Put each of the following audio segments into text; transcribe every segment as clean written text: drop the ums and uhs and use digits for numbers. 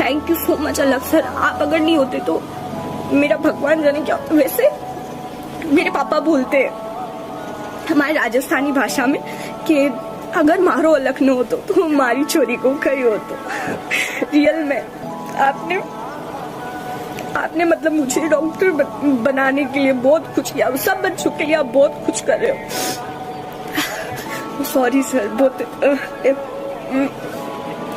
Thank you so much अलग sir, आप अगर नहीं होते तो मेरा भगवान जाने क्या होता। वैसे मेरे पापा बोलते हैं हमारे राजस्थानी भाषा में कि अगर मारो अलग न हो तो मारी चोरी को कही हो तो। रियल में आपने मतलब मुझे डॉक्टर बनाने के लिए बहुत कुछ किया, सब बच्चों के लिए आप बहुत कुछ कर रहे हो। सॉरी सर, बहुत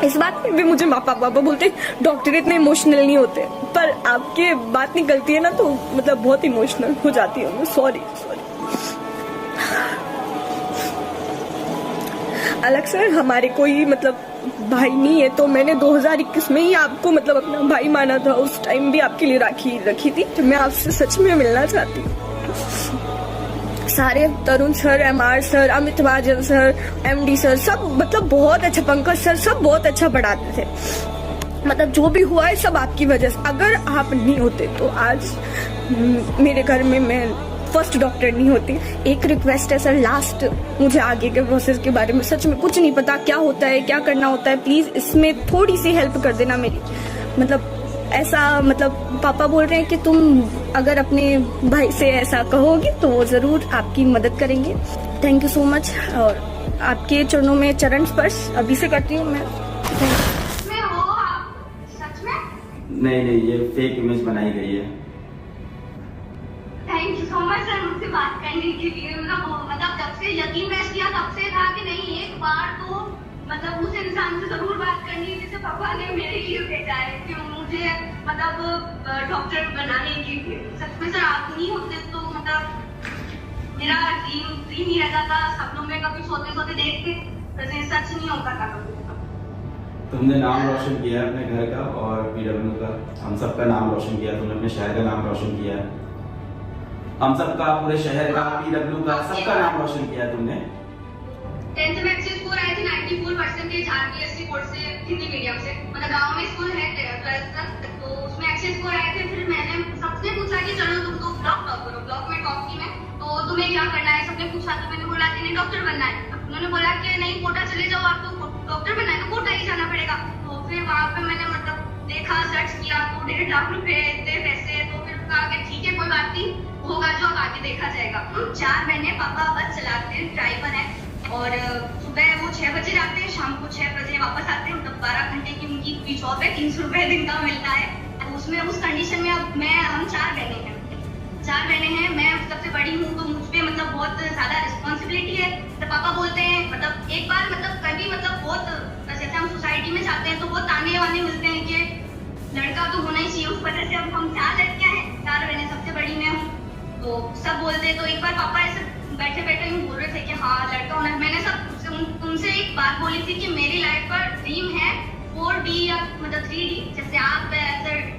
इस बात में भी मुझे पापा बोलते डॉक्टर इतने इमोशनल नहीं होते, पर आपके बात निकलती है ना तो मतलब बहुत इमोशनल हो जाती हूँ। सॉरी अलग सर, हमारे कोई मतलब भाई नहीं है, तो मैंने 2021 में ही आपको मतलब अपना भाई माना था। उस टाइम भी आपके लिए राखी रखी थी। तो मैं आपसे सच में मिलना चाहती हूँ। सारे तरुण सर, MR सर, अमित महाजन सर, MD सर, सब मतलब बहुत अच्छा, पंकज सर, सब बहुत अच्छा पढ़ाते थे। मतलब जो भी हुआ है सब आपकी वजह से। अगर आप नहीं होते तो आज मेरे घर में मैं फर्स्ट डॉक्टर नहीं होती। एक रिक्वेस्ट है सर लास्ट, मुझे आगे के प्रोसेस के बारे में सच में कुछ नहीं पता, क्या होता है क्या करना होता है, प्लीज इसमें थोड़ी सी हेल्प कर देना मेरी। मतलब ऐसा मतलब पापा बोल रहे हैं कि तुम अगर अपने भाई से ऐसा कहोगी तो वो जरूर आपकी मदद करेंगे। Thank you so much. और आपके चरणों में चरण स्पर्श अभी से करती हूँ मैं। नहीं, ये फेक इमेज बनाई गई है। Thank you so much sir मुझसे बात करने के लिए। मतलब जब से यकीन मैच किया तब से था कि नहीं एक बार तो मतलब उस इंसान से जरूर बात करनी है जिसे पापा ने मेरे लिए भेजा है कि मुझे मतलब डॉक्टर बनाने के लिए। सच में सर आप नहीं होते तो मतलब मेरा ड्रीम ही रहता था। सपनों में कभी सोते सोते देखते वैसे सच नहीं होता था कभी। तुमने नाम रोशन किया है अपने घर का और PW का, हम सबका नाम रोशन किया। तुमने अपने शहर का नाम रोशन किया है, हम सबका, पूरे शहर का, PW का, सबका नाम रोशन किया है तुमने। 10th में अच्छे स्कोर आए थे 94% RPSC बोर्ड से, हिंदी मीडियम से। मतलब गांव में स्कूल है 12th तक, तो उसमें अच्छे स्कोर आए थे। फिर मैंने सबसे पूछा कि चलो तुम तो ब्लॉक टॉप करो। ब्लॉक में टॉप की मैं, तो तुम्हें क्या करना है सबने पूछा। तो मैंने बोला कि नहीं डॉक्टर बनना है। उन्होंने बोला कि नहीं कोटा चले जाओ, आप तो डॉक्टर बनना है तो कोटा ही जाना पड़ेगा। तो फिर वहाँ पे मैंने मतलब देखा, सर्च किया तो 1.5 लाख रुपए इतने पैसे। तो फिर कहा कि ठीक है कोई बात नहीं, होगा जो अब आगे देखा जाएगा। 4 महीने पापा बस चलाते हैं, ड्राइवर है। और सुबह वो 6 बजे जाते हैं, शाम को 6 बजे वापस आते हैं। मतलब 12 घंटे की उनकी जॉब है, 300 रुपए दिन का मिलता है। तो उसमें उस कंडीशन में अब हम 4 बहनें हैं। मैं सबसे बड़ी हूँ, तो मुझ पे मतलब बहुत ज्यादा रिस्पॉन्सिबिलिटी है। तो पापा बोलते हैं मतलब एक बार मतलब कभी मतलब बहुत जैसे हम सोसाइटी में जाते हैं तो बहुत ताने वाने मिलते हैं कि लड़का तो होना ही चाहिए। उस वजह से अब हम 4 लड़कियां हैं, 4 बहनें, सबसे बड़ी मैं हूँ। तो सब बोलते हैं। तो एक बार पापा ऐसे बैठे बैठे यूँ बोल रहे थे कि हाँ लड़का होना। मैंने सब तुमसे एक बात बोली थी कि मेरी लाइफ का ड्रीम है 4D या मतलब 3D। जैसे आप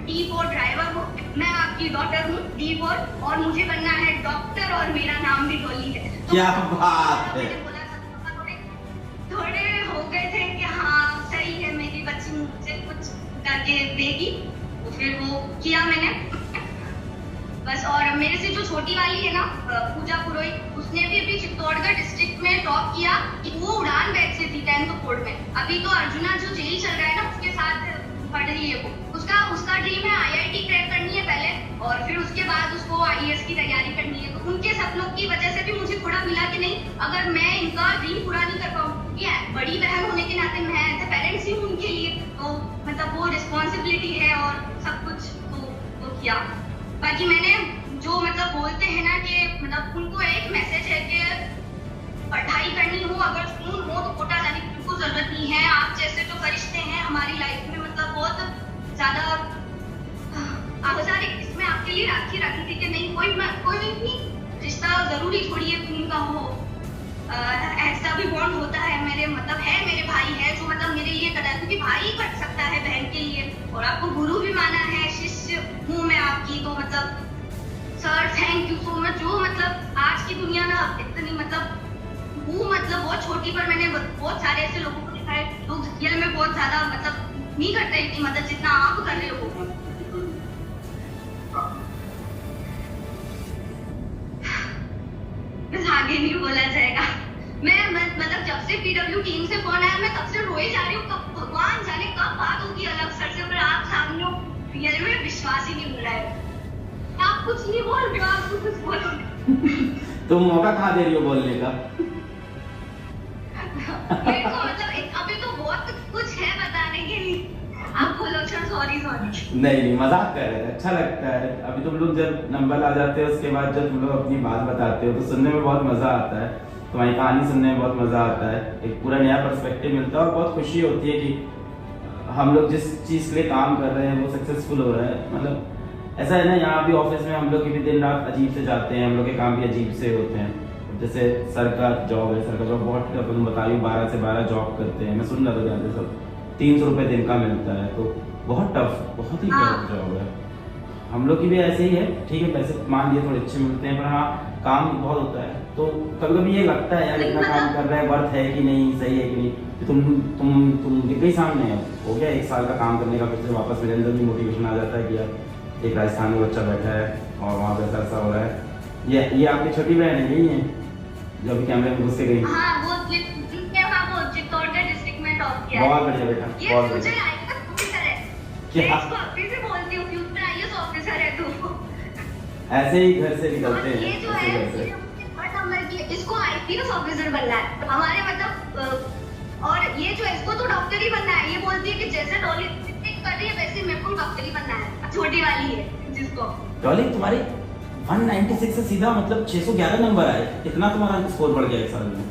D4 ड्राइवर हो, मैं आपकी डॉटर हूँ D4, और मुझे बनना है डॉक्टर और मेरा नाम भी डॉली है। तो क्या बात है। मैंने बोला था थोड़े हो गए थे कि हाँ सही है मेरी बच्ची मुझे कुछ करके देगी। तो फिर वो किया मैंने बस। और मेरे से जो छोटी वाली है ना पूजा पुरोहित, उसने भी अभी चित्तौड़गढ़ डिस्ट्रिक्ट में टॉप किया। वो उड़ान बैच से थी 10th बोर्ड में। अभी तो अर्जुना जो जेई चल रहा है ना उसके साथ पढ़ रही है वो। उसका ड्रीम है IIT क्रैक करनी है पहले, और फिर उसके बाद उसको IAS की तैयारी करनी है। तो उनके सपनों की वजह से भी मुझे थोड़ा मिला कि नहीं अगर मैं इनका ड्रीम पूरा नहीं कर पाऊँ, क्योंकि बड़ी बहन होने के नाते मैं एज ए पेरेंट्स ही हूँ उनके लिए, तो मतलब वो रिस्पॉन्सिबिलिटी है और सब कुछ तो वो किया। बाकी मैंने जो मतलब बोलते हैं ना कि मतलब उनको एक मैसेज है कि पढ़ाई करनी हो, अगर सुन हो तो कोटा जाने की बिल्कुल जरूरत नहीं है। आप जैसे जो फरिश्ते हैं हमारी लाइफ में मतलब बहुत ज्यादा औपचारिक इसमें आपके लिए राखी थी कि नहीं कोई भी रिश्ता जरूरी थोड़ी है खून का हो। ऐसा भी बॉन्ड होता है। मेरे मतलब है मेरे भाई है जो मतलब मेरे लिए करता है, क्योंकि भाई कर सकता है बहन के लिए। और आपको गुरु भी माना है, शिष्य हूँ मैं आपकी। तो मतलब sir thank you so much. जो मतलब आज की दुनिया ना इतनी मतलब वो मतलब बहुत छोटी, पर मैंने बहुत सारे ऐसे लोगों को देखा है लोग रियल में बहुत ज्यादा मतलब नहीं करते इतनी मदद जितना आप कर रहे हो। बस आगे नहीं बोला जाएगा। मैं मतलब जब से PW टीम से फोन आया मैं तब से रोए जा रही हूँ। कब भगवान जाने कब बात होगी अलग सर से। पर आप तुम मौका कहाँ दे रही हो बोलने का? मेरे को मतलब अभी तो बहुत कुछ है बताने के लिए। आप बोलो सर, सॉरी सॉरी। नहीं मजाक कर रहे थे, अच्छा लगता है। अभी तुम लोग जब नंबर आ जाते हो उसके बाद जब तुम लोग अपनी बात बताते हो तो सुनने में बहुत मजा आता है, तुम्हारी कहानी सुनने में बहुत मजा आता है, एक पूरा नया पर्सपेक्टिव मिलता है और बहुत खुशी होती है कि हम लोग जिस चीज़ के लिए काम कर रहे हैं वो सक्सेसफुल हो रहा है। मतलब ऐसा है ना, यहाँ भी ऑफिस में हम लोग की भी दिन रात अजीब से जाते हैं, हम लोग के काम भी अजीब से होते हैं। जैसे सर का जॉब है, सर का जॉब बहुत टफ है, तुम बताइए 12 से 12 जॉब करते हैं, मैं सुन रहा था जाते सब 300 रुपये दिन का मिलता है, तो बहुत टफ, बहुत ही टफ जॉब है। हम लोग की भी ऐसे ही है, ठीक है पैसे मान लिए थोड़े अच्छे मिलते हैं, पर हाँ काम बहुत होता है। तो कभी कभी ये लगता है यार इतना काम कर रहे हैं वर्थ है कि नहीं, सही है कि नहीं। तो तुम दिख गई सामने, हो गया 1 साल का काम करने का, फिर से वापस मेरे अंदर भी मोटिवेशन आ जाता है कि यार एक राजस्थान में बच्चा बैठा है और वहाँ पे ऐसा हो रहा है। ये आपकी छोटी बहन है, यही है जो अभी कैमरे में घुस के गई? हाँ, वो चित्तौड़गढ़ डिस्ट्रिक्ट में टॉप किया है। बहुत बढ़िया बेटा, ये बहुत फ्यूचर बढ़िया। आईएएस ऑफिसर है। क्या? मैं इसको अभी से बोलती हूँ, फ्यूचर आईएएस ऑफिसर है तू। ऐसे ही घर से निकलते और हैं, ये जो ऐसे है घर से। नंबर की, इसको आईपीएस ऑफिसर बनना है हमारे मतलब। और ये जो है इसको तो डॉक्टर ही बनना है। ये बोलती है कि जैसे डॉली कर रही है वैसे मेरे को डॉक्टर ही बनना है। छोटी वाली है जिसको। डॉली तुम्हारी 196 से सीधा मतलब 611 नंबर आए, इतना तुम्हारा स्कोर बढ़ गया 1 साल में।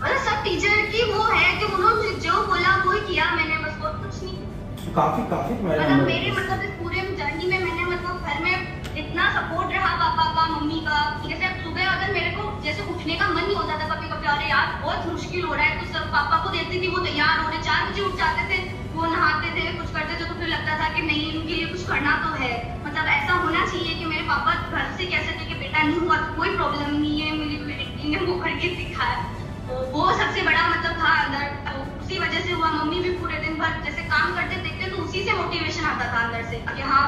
मतलब सब टीचर की वो है कि उन्होंने जो बोला वो ही किया मैंने, बस और कुछ नहीं। काफी तुम्हारे मतलब नंबर मेरे मतलब इस पूरे जर्नी में मैंने मतलब घर में इतना सपोर्ट रहा पापा का, मम्मी का। जैसे सुबह अगर मेरे को जैसे उठने का मन नहीं होता था कभी कभी, अरे यार बहुत मुश्किल हो रहा है, तो सब पापा को देखती थी वो तैयार हो रहे, 4 बजे उठ जाते थे, वो नहाते थे, कुछ करते थे, तो फिर लगता था कि नहीं इनके लिए कुछ करना तो है। मतलब ऐसा होना चाहिए कि मेरे पापा घर से कह सके कि बेटा नहीं हुआ कोई प्रॉब्लम नहीं है, मेरी बेटी ने वो करके सिखाया। तो वो सबसे बड़ा मतलब था अंदर, तो उसी वजह से हुआ। मम्मी भी पूरे दिन भर जैसे काम करते देखते तो उसी से मोटिवेशन आता था अंदर से कि हाँ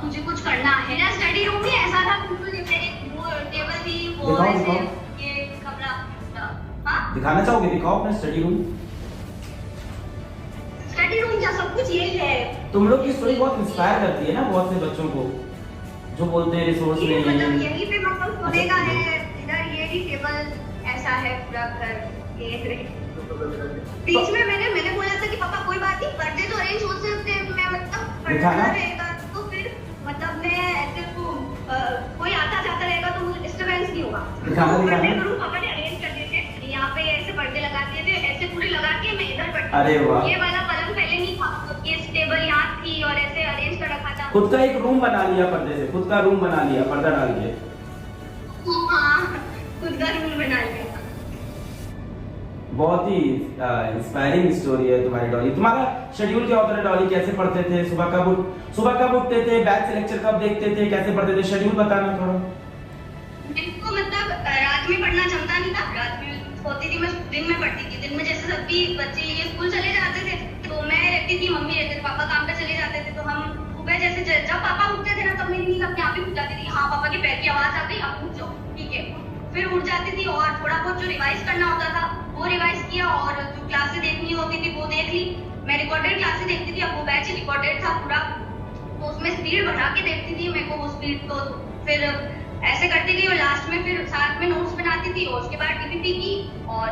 मुझे कुछ करना है। मेरा स्टडी रूम भी ऐसा था, बिल्कुल मेरी वो टेबल थी, वो ऐसे ये कमरा। हाँ दिखाना चाहोगे? दिखाओ अपना स्टडी रूम। स्टडी रूम क्या सब कुछ यही है। तुम लोग की स्टोरी बहुत इंस्पायर करती है ना बहुत से बच्चों को, जो बोलते हैं रिसोर्स ये नहीं मतलब है। यही पे मतलब सोने का है, इधर ये भी टेबल ऐसा है पूरा घर ये। बीच में मैंने बोला था कि पापा कोई बात नहीं, पर्दे तो अरेंज हो सकते हैं, मैं मतलब पर्दा रहेगा तो फिर मतलब मैं ऐसे कोई आता जाता रहेगा तो मुझे डिस्टरबेंस नहीं होगा। पर्दे तो पापा ने अरेंज कर दिए थे, यहाँ पे ऐसे पर्दे लगा दिए थे, ऐसे पूरे लगा के मैं इधर बैठी। अरे वाह। ये वाला पलंग पहले नहीं था, ये टेबल यहाँ थी और ऐसे अरेंज कर रखा था। खुद का एक रूम बना लिया पर्दे से, खुद का रूम बना लिया पर्दा डाल के। हाँ खुद का रूम बना लिया। बहुत ही इंस्पायरिंग स्टोरी है तुम्हारी डॉली। तुम्हारा शेड्यूल क्या होता है डॉली? कैसे पढ़ते थे? सुबह कब उठते थे? बैच से लेक्चर कब देखते थे? कैसे पढ़ते थे? शेड्यूल बताना थोड़ा। मेरे मतलब रात में पढ़ना जमता नहीं था, रात में होती थी, मैं दिन में पढ़ती थी। दिन में जैसे सभी बच्चे ये स्कूल चले जाते थे तो मैं रहती थी, मम्मी रहते थे, पापा काम पे चले जाते थे, तो हम सुबह जैसे जब पापा उठते थे ना तब मेरी नींद अपने आप ही उठ जाती थी। हाँ पापा के पैर की आवाज आ गई, अब उठ जाओ, ठीक है। फिर उठ जाती थी और थोड़ा बहुत जो रिवाइज करना होता था वो रिवाइज किया, और जो क्लासेस देखनी होती थी वो देख ली। मैं रिकॉर्डेड क्लासेस देखती थी, अब वो बैच रिकॉर्डेड था पूरा, तो उसमें स्पीड बढ़ा के देखती थी मेरे को वो स्पीड। तो फिर ऐसे करती गई और लास्ट में फिर साथ में नोट्स बनाती थी और उसके बाद टीपीपी की, और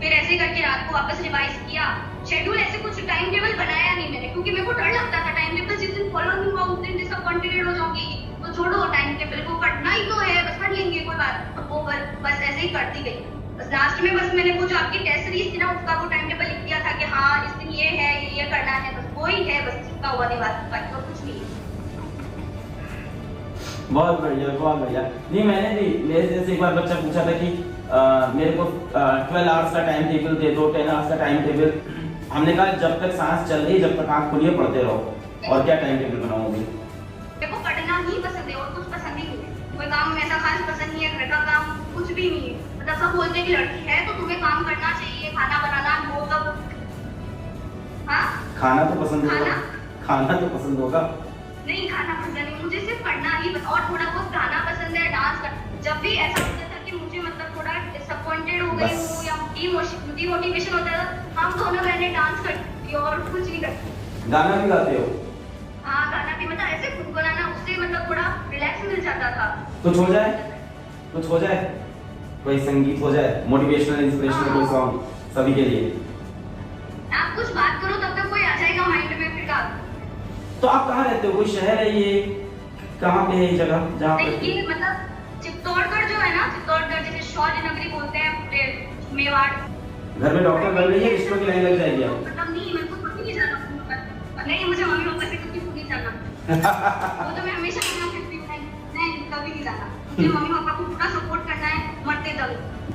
फिर ऐसे करके रात को वापस रिवाइज किया। शेड्यूल ऐसे कुछ टाइम टेबल बनाया नहीं मैंने, क्योंकि मेरे को डर लगता था टाइम टेबल जिस दिन फॉलो नहीं हुआ उस दिन डिसअपॉइंटेड हो जाऊंगी, तो छोड़ो टाइम टेबल को, पढ़ना ही तो है, बस पढ़ लेंगे कोई बात। तो वो बस ऐसे ही करती गई। बस लास्ट में बस मैंने वो जो आपकी टेस्ट सीरीज थी ना उसका वो टाइम टेबल लिख दिया था कि हाँ इस दिन ये है, ये करना है, बस वो ही है, बस चिपका हुआ दीवार पर, तो कुछ नहीं है। बहुत बढ़िया बहुत बढ़िया। नहीं मैंने भी, मेरे जैसे एक बार बच्चा पूछा था कि मेरे को 12 आवर्स का टाइम टेबल दे दो, 10 आवर्स का टाइम टेबल। हमने कहा जब तक सांस चल रही, जब तक आंख खुली पढ़ते रहो, और क्या टाइम टेबल बनाओगे? मेरे को पढ़ना ही पसंद है और कुछ पसंद ही नहीं है, कोई काम ऐसा खास पसंद नहीं है, घर का काम कुछ भी नहीं है। मतलब सब बोलते हैं कि लड़की है तो तुम्हें काम करना चाहिए, खाना बनाना वो सब। हाँ खाना तो पसंद होगा, खाना तो पसंद होगा। नहीं खाना पसंद नहीं, मुझे सिर्फ पढ़ना ही और थोड़ा बहुत गाना पसंद है, डांस कर। जब भी ऐसा होता था कि मुझे मतलब थोड़ा डिसअपॉइंटेड हो गई हूँ या डिमोटिवेशन होता था, हम दोनों बहनें डांस करती थी और कुछ नहीं करती। गाना भी गाते हो? हाँ गाना भी, मतलब ऐसे गुनगुनाना, उससे मतलब थोड़ा रिलैक्स मिल जाता था। कुछ हो जाए? कुछ हो जाए, कोई संगीत हो जाए, मोटिवेशनल इंस्पिरेशनल कोई सॉन्ग सभी के लिए। आप कुछ बात करो तब तक कोई आ जाएगा माइंड में फिर का। तो आप कहाँ रहते हो, कोई शहर है ये, कहाँ पे है ये जगह जहाँ नहीं, पे? ये मतलब चित्तौड़गढ़ जो है ना, चित्तौड़गढ़ जैसे शौर्य नगरी बोलते हैं पूरे मेवाड़। घर में डॉक्टर बन रही है, रिश्तों की लाइन लग जाएगी आप। मतलब नहीं, मेरे को कुछ नहीं जाना, नहीं मुझे मम्मी पापा से कुछ नहीं जाना। वो तो मैं हमेशा मना करती हूँ, नहीं कभी नहीं जाना, मुझे मम्मी पापा को पूरा सपोर्ट करना है मरते दम।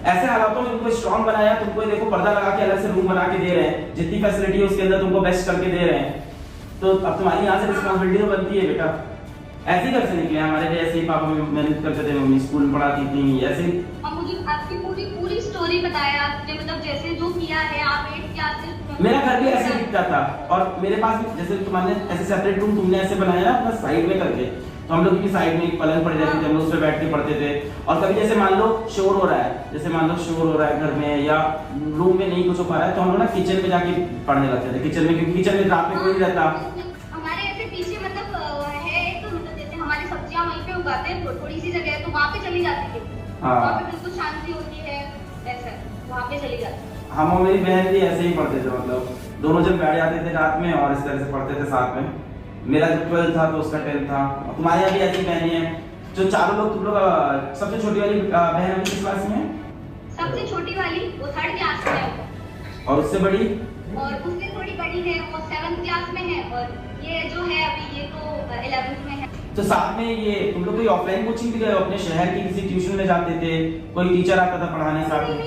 ऐसे हालातों में तुमको स्ट्रॉन्ग बनाया, तुमको देखो पर्दा लगा के अलग से रूम बना के दे रहे हैं, जितनी फैसिलिटी है उसके अंदर तुमको बेस्ट करके दे रहे हैं, तो अब तुम्हारी यहाँ से रिस्पॉन्सिबिलिटी तो बनती है बेटा। ऐसे ही घर से निकले हमारे जैसे ही पापा मेहनत करते थे, मम्मी स्कूल में पढ़ाती थी, ऐसे ही। और मुझे आपकी पूरी स्टोरी बताया आपने, मतलब जैसे जो किया है आप 8 क्लास से। मेरा घर भी ऐसे दिखता था, और मेरे पास भी जैसे तुम्हारे ऐसे सेपरेट रूम तुमने ऐसे बनाया ना अपना साइड में करके, तो हम लोग की साइड में एक पलंग पड़ी रहती थी, हम लोग उस पर बैठ के पढ़ते थे। और कभी जैसे मान लो शोर हो रहा है, जैसे मान लो शोर हो रहा है घर में या रूम में नहीं कुछ हो पा रहा है, तो हम लोग ना किचन में जाके पढ़ने लगते थे, किचन में, क्योंकि किचन में रात में कोई नहीं रहता। हमारे ऐसे पीछे मतलब है तो मतलब जैसे हमारी सब्जियां वहीं पे उगाते हैं, थोड़ी सी जगह है तो वहाँ पे चली जाती थी, वहाँ पे बिल्कुल शांति होती है, ऐसा वहाँ पे चली जाती। हम और मेरी बहन भी ऐसे ही पढ़ते थे, मतलब दोनों जब बैठ जाते थे रात में और इस तरह से पढ़ते थे साथ में। मेरा जब 12th था तो उसका 10th था। तुम्हारे यहाँ भी ऐसी बहनें हैं जो चारों लोग, तुम लोग सबसे छोटी वाली बहन अभी किस क्लास में है? सबसे छोटी वाली वो 3rd क्लास में है, और उससे बड़ी? और उससे थोड़ी बड़ी है वो 7th क्लास में है, और ये जो है अभी ये तो 11th में है। तो साथ में ये तुम लोग कोई ऑफलाइन कोचिंग भी गए हो, अपने शहर की किसी ट्यूशन में जाते थे, कोई टीचर आता था पढ़ाने साथ में?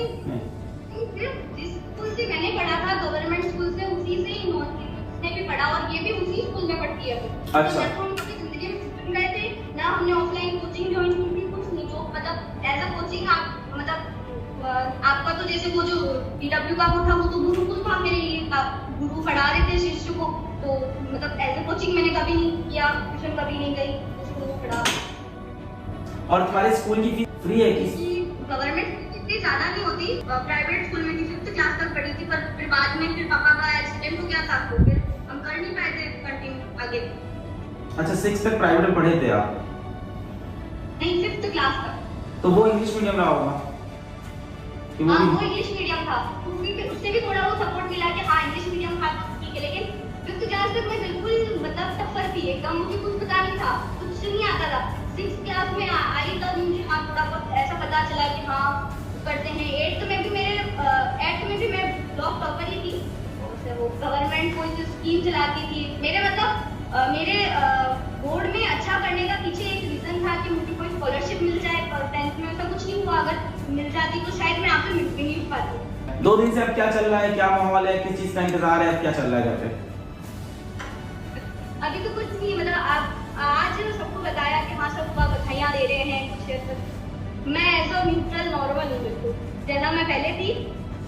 जिस स्कूल से मैंने पढ़ा था गवर्नमेंट स्कूल से, उसी से ही ने भी पढ़ा, और ये भी उसी स्कूल में पढ़ती है। अच्छा। तो हम कभी जिंदगी में सीख गए थे ना, हमने ऑफलाइन कोचिंग ज्वाइन की थी, कुछ नहीं। जो मतलब एज अ कोचिंग आप मतलब आपका तो जैसे वो जो पीडब्ल्यू का वो था, वो तो गुरुकुल था मेरे लिए, आप गुरु पढ़ा रहे थे शिष्य को, तो मतलब एज अ कोचिंग मैंने कभी नहीं किया, ट्यूशन कभी नहीं गई, उसको पढ़ा। और तुम्हारे स्कूल की फीस फ्री है कि? गवर्नमेंट इतनी ज्यादा नहीं होती, प्राइवेट स्कूल में थी, 5th क्लास तक पढ़ी थी, पर फिर बाद में फिर पापा का एक्सीडेंट हो गया था, तो फिर हम कर नहीं पाए थे कंटिन्यू आगे। अच्छा, 6 तक प्राइवेट में पढ़े थे आप? नहीं, 5th क्लास तक। तो वो इंग्लिश मीडियम रहा होगा? हाँ, वो इंग्लिश मीडियम था, उससे भी थोड़ा वो सपोर्ट मिला कि हाँ इंग्लिश मीडियम था तो ठीक है, लेकिन 5th क्लास तक मैं बिल्कुल मतलब टफर थी एकदम, मुझे कुछ पता नहीं था, कुछ नहीं आता था। 6th क्लास में आई तब मुझे हाँ थोड़ा बहुत ऐसा पता चला कि हाँ करते हैं। 8th में भी मैं ब्लॉक टॉपर ही थी, वो गवर्नमेंट कोई जो स्कीम चलाती थी, मेरे मतलब मेरे बोर्ड में अच्छा करने का पीछे एक रीजन था कि मुझे कोई स्कॉलरशिप मिल जाए, पर 10th में ऐसा कुछ नहीं हुआ, अगर मिल जाती तो शायद मैं आपसे मिल भी नहीं पाती। 2 दिन से अब क्या चल रहा है, क्या माहौल है, किस चीज का इंतजार है, अब क्या चल रहा है घर पे? अभी तो कुछ नहीं, मतलब आप आज सबको बताया कि हाँ सब बधाइयाँ दे रहे हैं कुछ। मैं एज अ न्यूट्रल नॉर्मल हूँ, बिल्कुल जैसा मैं पहले थी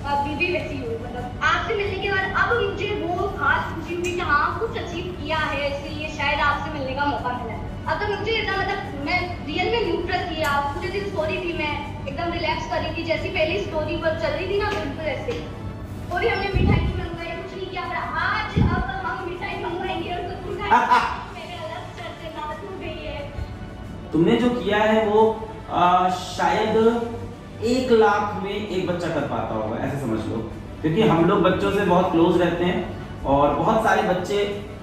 अभी भी वैसी हूँ। मतलब आपसे मिलने के बाद अब मुझे वो खास खुशी हुई कि हाँ कुछ अचीव किया है, इसलिए शायद आपसे मिलने का मौका मिला। अब तो मुझे इतना मतलब मैं रियल में न्यूट्रल थी, आप पूरे दिन सो रही थी, मैं एकदम रिलैक्स कर रही थी, जैसी पहली स्टोरी पर चल रही थी ना बिल्कुल ऐसे। कोई हमने मिठाई नहीं मंगवाई, कुछ नहीं किया, पर आज अब हम मिठाई मंगवाएंगे और कुछ मेरे अलग चर्चे ना हो गई है। तुमने जो किया है वो शायद 1 लाख में एक बच्चा कर पाता होगा, ऐसे समझ लो, क्योंकि हम लोग बच्चों से बहुत क्लोज रहते हैं और बहुत सारे बच्चे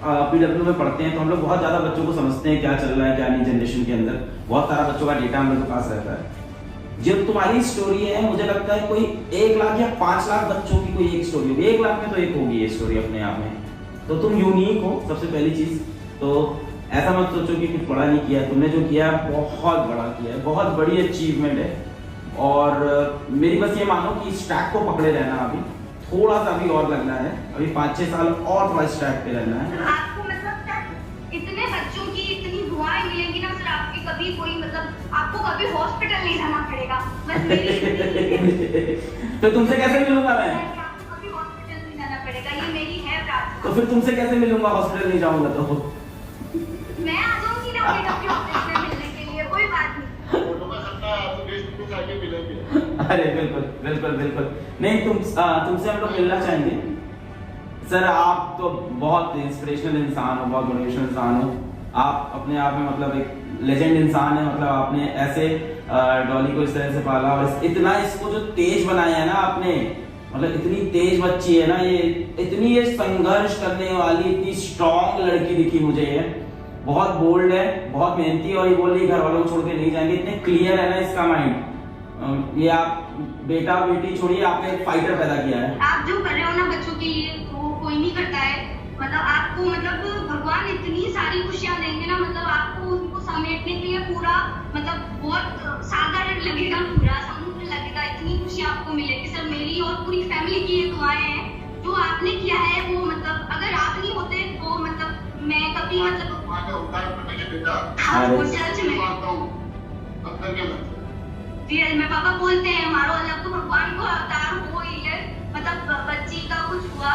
पीडब्ल्यू में पढ़ते हैं, तो हम लोग बहुत ज्यादा बच्चों को समझते हैं क्या चल रहा है क्या नहीं जनरेशन के अंदर, बहुत सारा बच्चों का डेटा हम लोग के पास रहता है। जब तुम्हारी स्टोरी है, मुझे लगता है कोई 1 लाख या 5 लाख बच्चों की कोई एक स्टोरी होगी, 1 लाख में तो एक होगी ये स्टोरी अपने आप में। तो तुम यूनिक हो सबसे पहली चीज, तो ऐसा मत सोचो कि कुछ बड़ा नहीं किया, तुमने जो किया बहुत बड़ा किया है, बहुत बड़ी अचीवमेंट है। और मेरी बस ये मानो कि इस ट्रैक को पकड़े रहना, अभी थोड़ा सा भी और लगना है, अभी 5-6 साल और थोड़ा इस ट्रैक पे रहना है। आपको मतलब इतने बच्चों की इतनी दुआएं मिलेंगी ना सर, आपकी कभी कोई मतलब आपको कभी हॉस्पिटल नहीं जाना पड़ेगा, बस मेरी तो तुमसे कैसे मिलूंगा मैं? आपको कभी हॉस्पिटल नहीं जाना पड़ेगा, ये मेरी है प्रार्थना। तो फिर तुमसे कैसे मिलूंगा, हॉस्पिटल नहीं जाऊंगा तो? मैं आ जाऊंगी ना अपने ऑफिस में मिलने के लिए, कोई बात नहीं। अरे बिल्कुल बिल्कुल बिल्कुल नहीं, तुमसे हम लोग मिलना चाहेंगे सर। आप तो बहुत इंस्पिरेशनल इंसान हो, बहुत मोटिवेशनल इंसान हो, आप अपने आप में मतलब एक लेजेंड इंसान है। मतलब आपने ऐसे डॉली को इस तरह से पाला और इतना इसको जो तेज बनाया है ना आपने, मतलब इतनी तेज बच्ची है ना ये, इतनी ये संघर्ष करने वाली, इतनी स्ट्रॉन्ग लड़की दिखी मुझे ये। बहुत बोल्ड है, बहुत मेहनती है और ये बोल रही घर वालों को छोड़ के नहीं जाएंगे। इतने क्लियर है ना इसका माइंड। ये आप बेटा बेटी छोड़िए, आपने एक फाइटर पैदा किया है। आप जो कर रहे हो ना बच्चों के लिए, वो कोई नहीं करता है। मतलब आपको मतलब भगवान इतनी सारी खुशियां देंगे ना, मतलब आपको उनको समेटने के लिए पूरा मतलब बहुत सागर लगेगा, पूरा समुद्र लगेगा। इतनी खुशी आपको मिलेगी सर। मेरी और पूरी फैमिली की ये दुआएं हैं। जो आपने किया है वो मतलब अगर आप नहीं होते तो मतलब मैं कभी मतलब हाँ वो सच में रियल में पापा बोलते हैं हमारो अलग तो भगवान को अवतार हो ही है। मतलब बच्ची का कुछ हुआ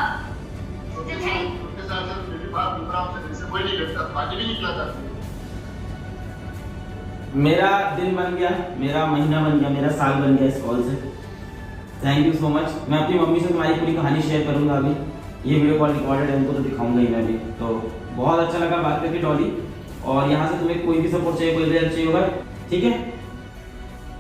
मेरा दिन बन गया, मेरा महीना बन गया, मेरा साल बन गया इस कॉल से। Thank you so much. मैं अपनी मम्मी से तुम्हारी पूरी कहानी शेयर करूंगा अभी। ये वीडियो कॉल रिकॉर्डेड है, उनको तो दिखाऊंगा ही मैं भी। तो बहुत अच्छा लगा बात करके डॉली, और यहाँ से तुम्हें कोई भी सपोर्ट चाहिए, कोई भी हेल्प चाहिए होगा, ठीक है।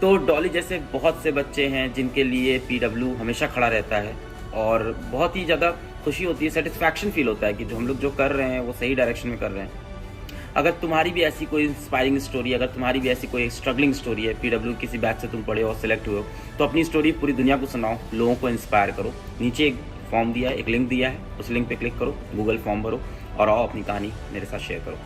तो डॉली जैसे बहुत से बच्चे हैं जिनके लिए पीडब्ल्यू हमेशा खड़ा रहता है, और बहुत ही ज़्यादा खुशी होती है, सेटिस्फैक्शन फील होता है कि जो हम लोग जो कर रहे हैं वो सही डायरेक्शन में कर रहे हैं। अगर तुम्हारी भी ऐसी कोई इंस्पायरिंग स्टोरी, अगर तुम्हारी भी ऐसी कोई स्ट्रगलिंग स्टोरी है, पीडब्ल्यू किसी बैच से तुम पढ़े हो और सिलेक्ट हुए हो, तो अपनी स्टोरी पूरी दुनिया को सुनाओ, लोगों को इंस्पायर करो। नीचे एक फॉर्म दिया है, एक लिंक दिया है, उस लिंक पे क्लिक करो, गूगल फॉर्म भरो और आओ अपनी कहानी मेरे साथ शेयर करो।